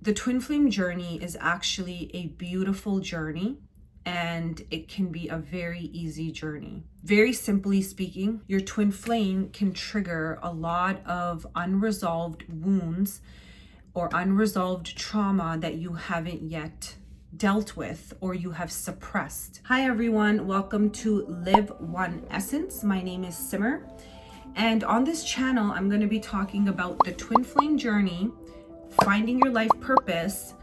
The twin flame journey is actually a beautiful journey, and it can be a very easy journey. Very simply speaking, your twin flame can trigger a lot of unresolved wounds or unresolved trauma that you haven't yet dealt with or you have suppressed. Hi everyone, welcome to Live One Essence. My name is Simmer, and on this channel I'm going to be talking about the twin flame journey, finding your life purpose,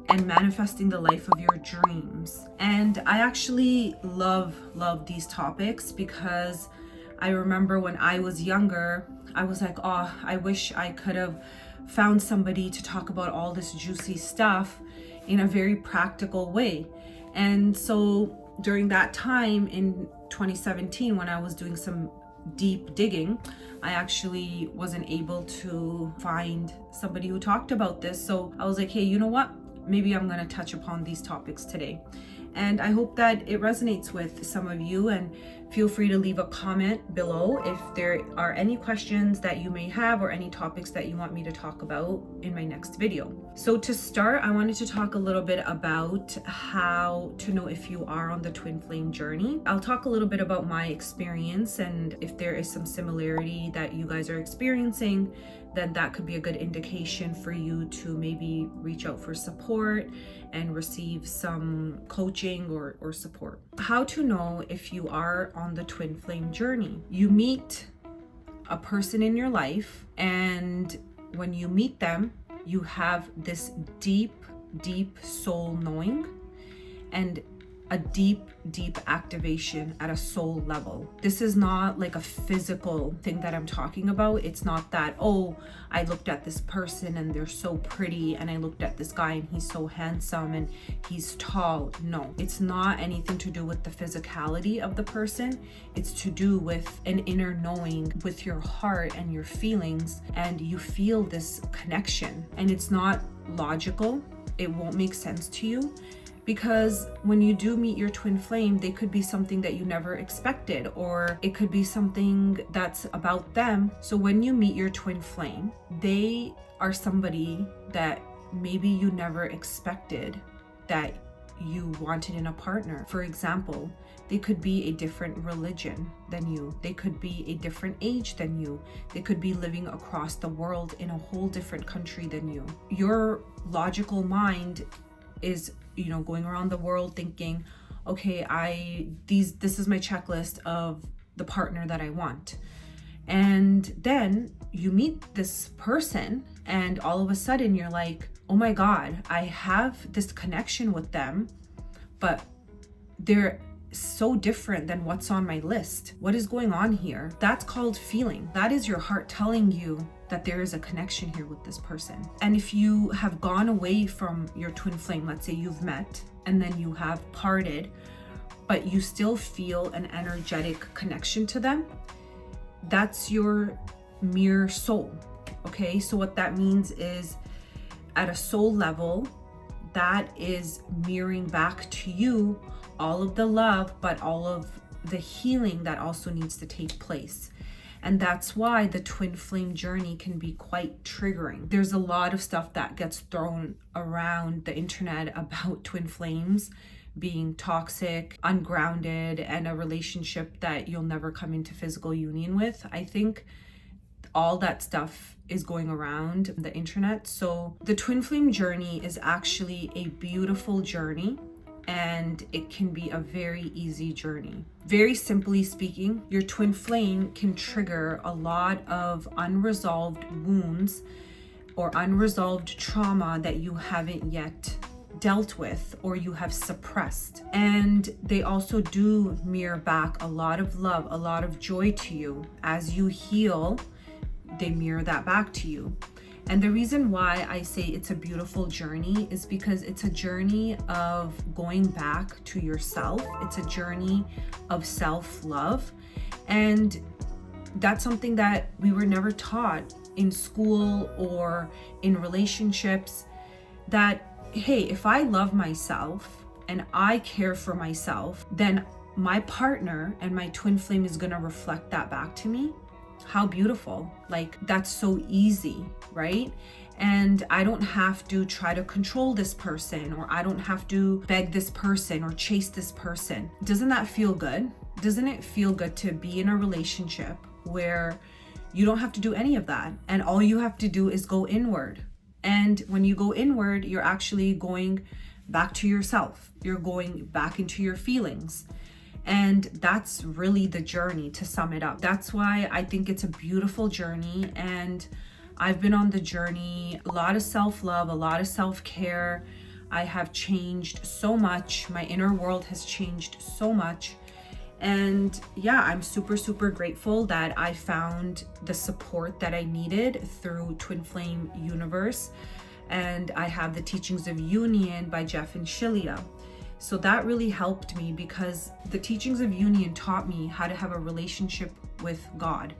and manifesting the life of your dreams. And I actually love these topics because I remember when I was younger, I was like, oh, I wish I could have found somebody to talk about all this juicy stuff in a very practical way. And so during that time in 2017, when I was doing some deep digging, I actually wasn't able to find somebody who talked about this. So I was like, hey, you know what? Maybe I'm going to touch upon these topics today. And I hope that it resonates with some of you, and feel free to leave a comment below if there are any questions that you may have or any topics that you want me to talk about in my next video. So to start, I wanted to talk a little bit about how to know if you are on the twin flame journey. I'll talk a little bit about my experience, and if there is some similarity that you guys are experiencing, then that could be a good indication for you to maybe reach out for support and receive some coaching or support. How to know if you are on the twin flame journey. You meet a person in your life, and when you meet them, you have this deep soul knowing and a deep activation at a soul level. This is not like a physical thing that I'm talking about. It's not that, oh, I looked at this person and they're so pretty, and I looked at this guy and he's so handsome and he's tall. No, it's not anything to do with the physicality of the person. It's to do with an inner knowing with your heart and your feelings, and you feel this connection, and it's not logical. It won't make sense to you. Because when you do meet your twin flame, they could be something that you never expected, or it could be something that's about them. So when you meet your twin flame, they are somebody that maybe you never expected that you wanted in a partner. For example, they could be a different religion than you. They could be a different age than you. They could be living across the world in a whole different country than you. Your logical mind is, going around the world thinking, okay, this is my checklist of the partner that I want. And then you meet this person, and all of a sudden you're like, oh my God, I have this connection with them, but they're so different than what's on my list. What is going on here? That's called feeling. That is your heart telling you that there is a connection here with this person. And if you have gone away from your twin flame, let's say you've met and then you have parted, but you still feel an energetic connection to them, that's your mirror soul. Okay, so what that means is, at a soul level, that is mirroring back to you all of the love, but all of the healing that also needs to take place. And that's why the twin flame journey can be quite triggering. There's a lot of stuff that gets thrown around the internet about twin flames being toxic, ungrounded, and a relationship that you'll never come into physical union with. I think all that stuff is going around the internet. So the twin flame journey is actually a beautiful journey, and it can be a very easy journey. Very simply speaking, your twin flame can trigger a lot of unresolved wounds or unresolved trauma that you haven't yet dealt with or you have suppressed. And they also do mirror back a lot of love, a lot of joy to you. As you heal, they mirror that back to you. And the reason why I say it's a beautiful journey is because it's a journey of going back to yourself. It's a journey of self-love. And that's something that we were never taught in school or in relationships, that, hey, if I love myself and I care for myself, then my partner and my twin flame is going to reflect that back to me. How beautiful. Like, that's so easy, right? And I don't have to try to control this person, or I don't have to beg this person or chase this person. Doesn't that feel good? Doesn't it feel good to be in a relationship where you don't have to do any of that, and all you have to do is go inward? And when you go inward, you're actually going back to yourself. You're going back into your feelings. And that's really the journey, to sum it up. That's why I think it's a beautiful journey. And I've been on the journey, a lot of self-love, a lot of self-care. I have changed so much. My inner world has changed so much. And yeah, I'm super, super grateful that I found the support that I needed through Twin Flame Universe. And I have the Teachings of Union by Jeff and Shilia. So that really helped me, because the Teachings of Union taught me how to have a relationship with God.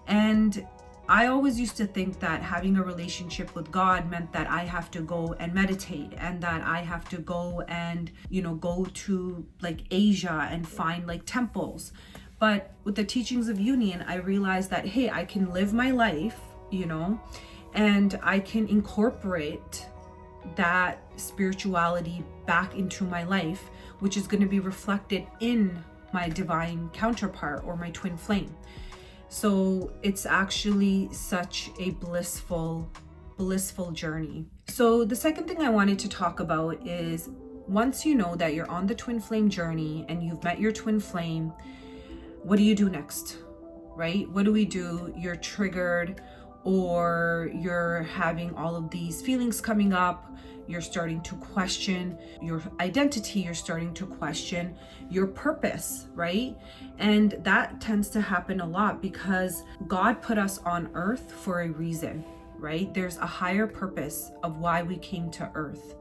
And I always used to think that having a relationship with God meant that I have to go and meditate, and that I have to go and, go to like Asia and find like temples. But with the Teachings of Union, I realized that, hey, I can live my life, and I can incorporate that spirituality back into my life, which is going to be reflected in my divine counterpart or my twin flame. So it's actually such a blissful journey. So the second thing I wanted to talk about is, once you know that you're on the twin flame journey and you've met your twin flame, what do you do next, right? What do we do? You're triggered, or you're having all of these feelings coming up. You're starting to question your identity. You're starting to question your purpose, right? And that tends to happen a lot because God put us on earth for a reason, right? There's a higher purpose of why we came to earth.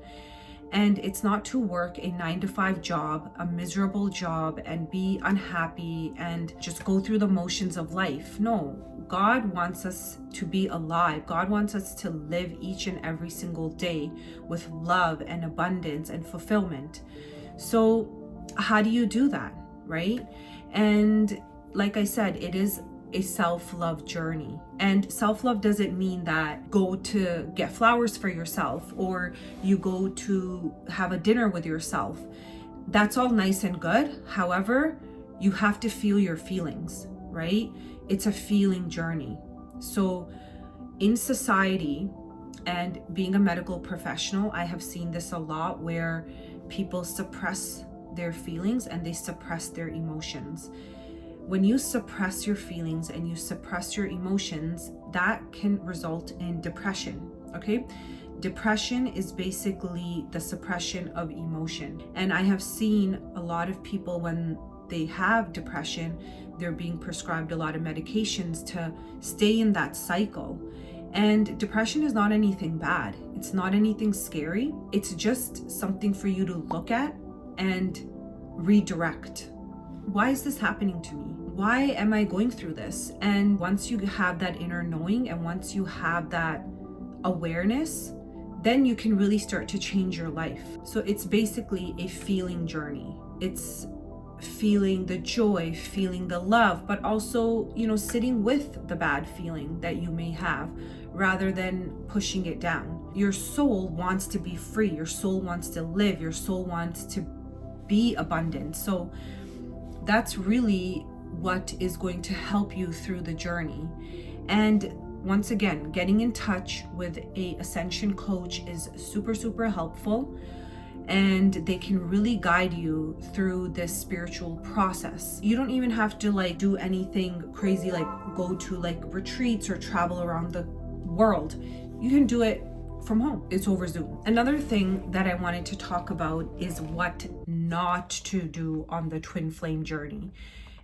And it's not to work a 9-to-5 job, a miserable job, and be unhappy and just go through the motions of life. No, God wants us to be alive. God wants us to live each and every single day with love and abundance and fulfillment. So how do you do that, right? And like I said, it is a self-love journey. And self-love doesn't mean that go to get flowers for yourself, or you go to have a dinner with yourself. That's all nice and good. However, you have to feel your feelings, right? It's a feeling journey. So in society, and being a medical professional, I have seen this a lot, where people suppress their feelings and they suppress their emotions. When you suppress your feelings and you suppress your emotions, that can result in depression, okay? Depression is basically the suppression of emotion. And I have seen a lot of people, when they have depression, they're being prescribed a lot of medications to stay in that cycle. And depression is not anything bad. It's not anything scary. It's just something for you to look at and redirect. Why is this happening to me? Why am I going through this? And once you have that inner knowing, and once you have that awareness, then you can really start to change your life. So it's basically a feeling journey. It's feeling the joy, feeling the love, but also, sitting with the bad feeling that you may have, rather than pushing it down. Your soul wants to be free. Your soul wants to live. Your soul wants to be abundant. So that's really what is going to help you through the journey. And once again, getting in touch with a ascension coach is super, super helpful. And they can really guide you through this spiritual process. You don't even have to do anything crazy, like go to retreats or travel around the world. You can do it from home. It's over Zoom. Another thing that I wanted to talk about is what not to do on the twin flame journey,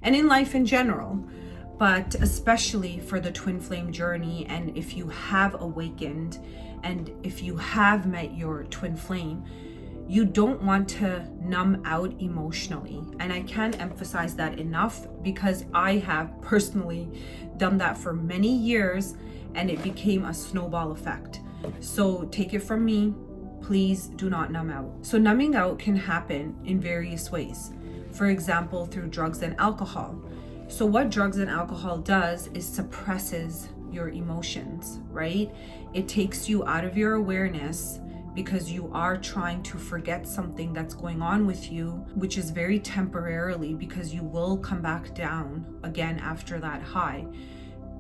and in life in general, but especially for the twin flame journey. And if you have awakened, and if you have met your twin flame, you don't want to numb out emotionally. And I can't emphasize that enough, because I have personally done that for many years, and it became a snowball effect. So take it from me, please do not numb out. So numbing out can happen in various ways. For example, through drugs and alcohol. So what drugs and alcohol does is suppresses your emotions, right? It takes you out of your awareness because you are trying to forget something that's going on with you, which is very temporarily, because you will come back down again after that high.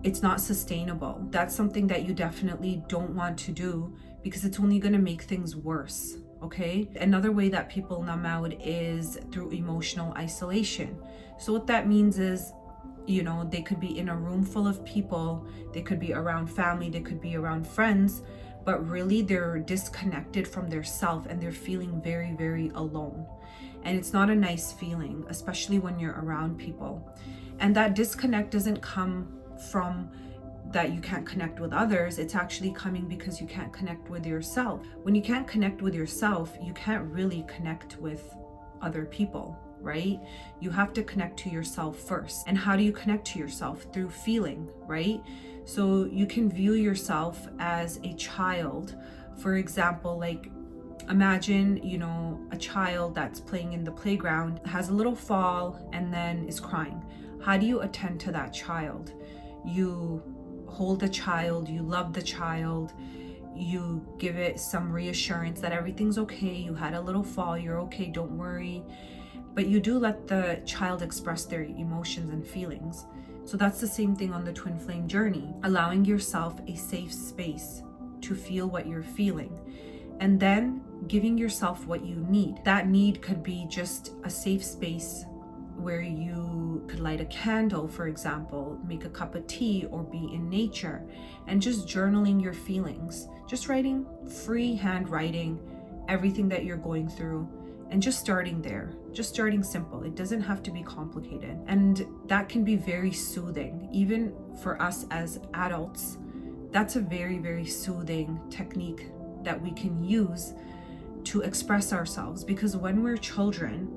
It's not sustainable. That's something that you definitely don't want to do, because it's only going to make things worse. Okay. Another way that people numb out is through emotional isolation. So what that means is, they could be in a room full of people, they could be around family, they could be around friends, but really they're disconnected from their self and they're feeling very, very alone. And it's not a nice feeling, especially when you're around people. And that disconnect doesn't come from that you can't connect with others. It's actually coming because you can't connect with yourself. When you can't connect with yourself, you can't really connect with other people, right? You have to connect to yourself first. And how do you connect to yourself? Through feeling, right? So you can view yourself as a child. For example, like imagine, a child that's playing in the playground, has a little fall and then is crying. How do you attend to that child? You hold the child, you love the child, you give it some reassurance that everything's okay, you had a little fall, you're okay, don't worry. But you do let the child express their emotions and feelings. So that's the same thing on the twin flame journey, allowing yourself a safe space to feel what you're feeling, and then giving yourself what you need. That need could be just a safe space where you could light a candle, for example, make a cup of tea, or be in nature and just journaling your feelings, just writing, free hand writing everything that you're going through, and just starting there, just starting simple. It doesn't have to be complicated. And that can be very soothing. Even for us as adults, that's a very, very soothing technique that we can use to express ourselves, because when we're children,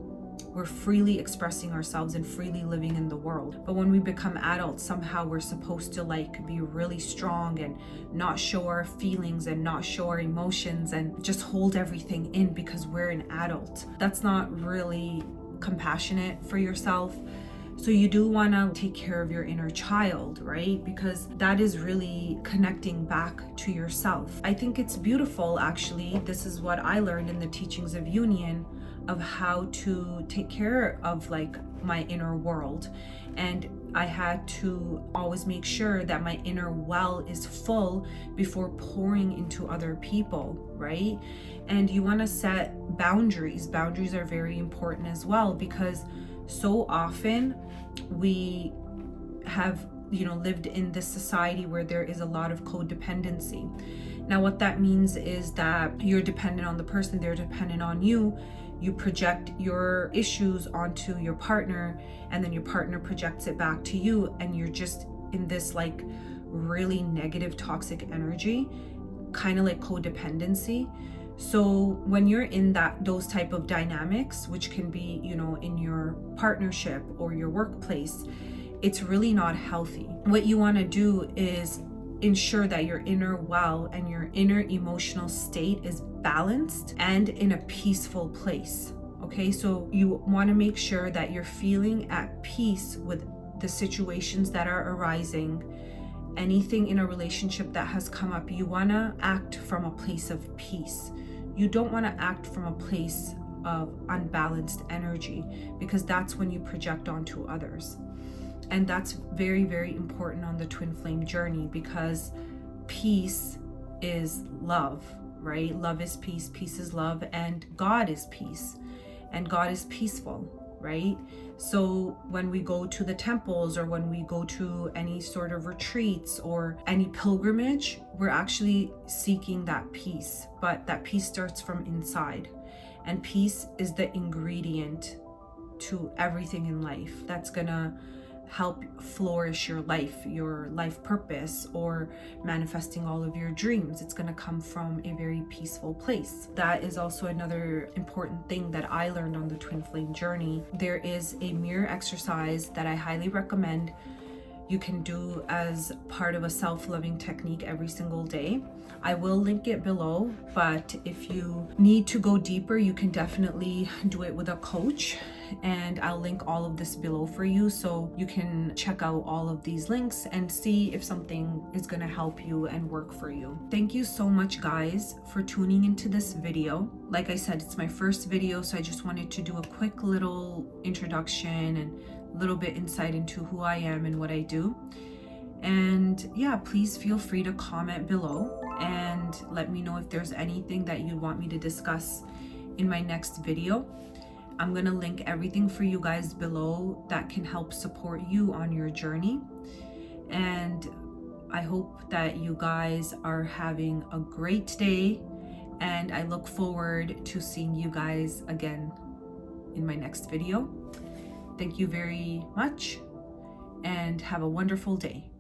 we're freely expressing ourselves and freely living in the world. But when we become adults, somehow we're supposed to be really strong and not show our feelings and not show our emotions and just hold everything in because we're an adult. That's not really compassionate for yourself. So you do want to take care of your inner child, right? Because that is really connecting back to yourself. I think it's beautiful, actually. This is what I learned in the teachings of Union, of how to take care of my inner world. And I had to always make sure that my inner well is full before pouring into other people, right? And you want to set boundaries. Boundaries are very important as well, because so often we have lived in this society where there is a lot of codependency. Now what that means is that you're dependent on the person, they're dependent on you. You project your issues onto your partner, and then your partner projects it back to you, and you're just in this really negative, toxic energy, kind of like codependency. So when you're in those type of dynamics, which can be, in your partnership or your workplace, it's really not healthy. What you want to do is ensure that your inner well and your inner emotional state is balanced and in a peaceful place. Okay, so you want to make sure that you're feeling at peace with the situations that are arising. Anything in a relationship that has come up, you want to act from a place of peace. You don't want to act from a place of unbalanced energy, because that's when you project onto others. And that's very, very important on the twin flame journey, because peace is love, right? Love is peace, peace is love, and God is peace, and God is peaceful, right? So when we go to the temples, or when we go to any sort of retreats or any pilgrimage, we're actually seeking that peace, but that peace starts from inside. And peace is the ingredient to everything in life that's gonna help flourish your life purpose, or manifesting all of your dreams. It's going to come from a very peaceful place. That is also another important thing that I learned on the twin flame journey. There is a mirror exercise that I highly recommend. you can do as part of a self-loving technique every single day. I will link it below, but if you need to go deeper, you can definitely do it with a coach, and I'll link all of this below for you so you can check out all of these links and see if something is going to help you and work for you. Thank you so much, guys, for tuning into this video. Like I said, it's my first video, so I just wanted to do a quick little introduction and a little bit insight into who I am and what I do. And yeah, please feel free to comment below and let me know if there's anything that you want me to discuss in my next video. I'm gonna link everything for you guys below that can help support you on your journey. And I hope that you guys are having a great day, and I look forward to seeing you guys again in my next video. Thank you very much and have a wonderful day.